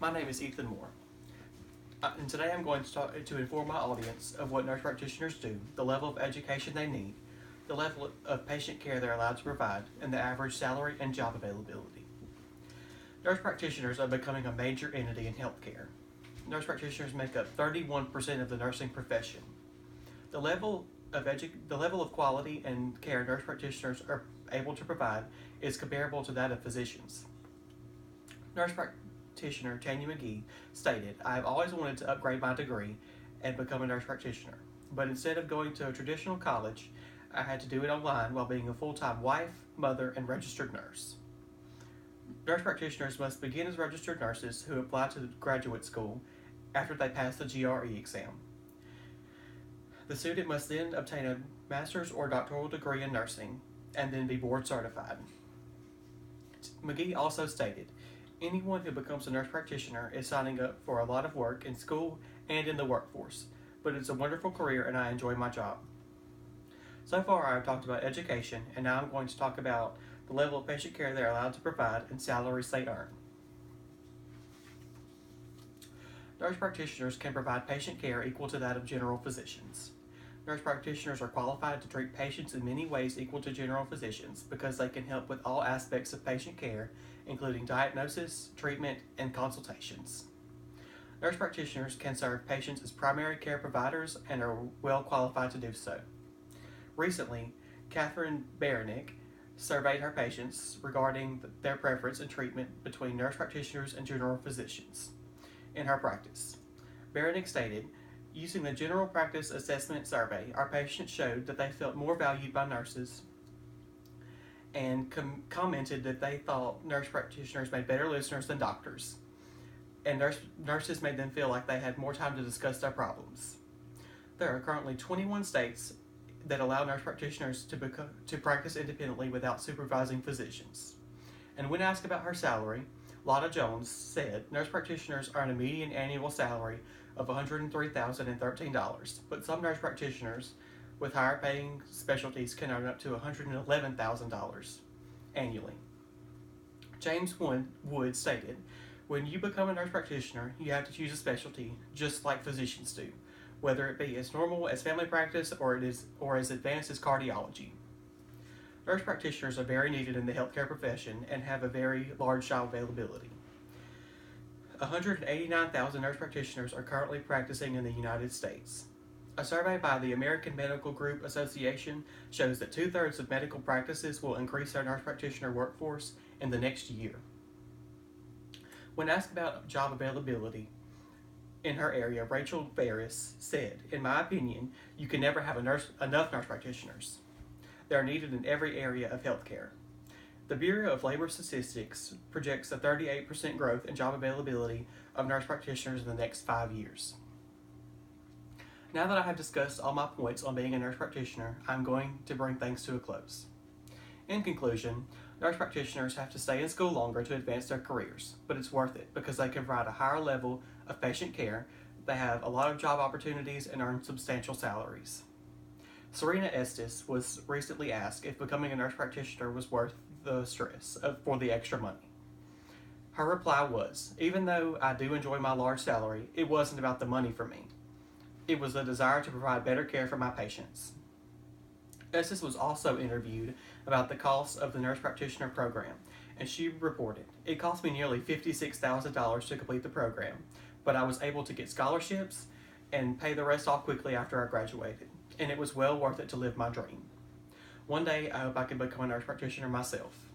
My name is Ethan Moore, and today I'm going to inform my audience of what nurse practitioners do, the level of education they need, the level of patient care they're allowed to provide, and the average salary and job availability. Nurse practitioners are becoming a major entity in healthcare. Nurse practitioners make up 31% of the nursing profession. The level of quality and care nurse practitioners are able to provide is comparable to that of physicians. Nurse practitioner Tanya McGee stated, "I have always wanted to upgrade my degree and become a nurse practitioner, but instead of going to a traditional college, I had to do it online while being a full-time wife, mother, and registered nurse." Nurse practitioners must begin as registered nurses who apply to graduate school after they pass the GRE exam. The student must then obtain a master's or doctoral degree in nursing and then be board certified. McGee also stated, "Anyone who becomes a nurse practitioner is signing up for a lot of work in school and in the workforce, but it's a wonderful career and I enjoy my job." So far I've talked about education, and now I'm going to talk about the level of patient care they're allowed to provide and salaries they earn. Nurse practitioners can provide patient care equal to that of general physicians. Nurse practitioners are qualified to treat patients in many ways equal to general physicians because they can help with all aspects of patient care, including diagnosis, treatment, and consultations. Nurse practitioners can serve patients as primary care providers and are well qualified to do so. Recently, Catherine Baranick surveyed her patients regarding their preference in treatment between nurse practitioners and general physicians in her practice. Baranick stated, "Using the General Practice Assessment Survey, our patients showed that they felt more valued by nurses and commented that they thought nurse practitioners made better listeners than doctors, and nurses made them feel like they had more time to discuss their problems." There are currently 21 states that allow nurse practitioners to practice independently without supervising physicians. And when asked about her salary, Lotta Jones said, "Nurse practitioners earn a median annual salary of $103,013, but some nurse practitioners with higher paying specialties can earn up to $111,000 annually." James Wood stated, "When you become a nurse practitioner, you have to choose a specialty just like physicians do, whether it be as normal as family practice or as advanced as cardiology." Nurse practitioners are very needed in the healthcare profession and have a very large job availability. 189,000 nurse practitioners are currently practicing in the United States. A survey by the American Medical Group Association shows that 2/3 of medical practices will increase their nurse practitioner workforce in the next year. When asked about job availability in her area, Rachel Ferris said, "In my opinion, you can never have enough nurse practitioners. They are needed in every area of healthcare." The Bureau of Labor Statistics projects a 38% growth in job availability of nurse practitioners in the next 5 years. Now that I have discussed all my points on being a nurse practitioner, I'm going to bring things to a close. In conclusion, nurse practitioners have to stay in school longer to advance their careers, but it's worth it because they can provide a higher level of patient care, they have a lot of job opportunities, and earn substantial salaries. Serena Estes was recently asked if becoming a nurse practitioner was worth the stress for the extra money. Her reply was, "Even though I do enjoy my large salary, it wasn't about the money for me. It was the desire to provide better care for my patients." Estes was also interviewed about the cost of the nurse practitioner program, and she reported, "It cost me nearly $56,000 to complete the program, but I was able to get scholarships and pay the rest off quickly after I graduated, and it was well worth it to live my dream. One day, I hope I can become a nurse practitioner myself."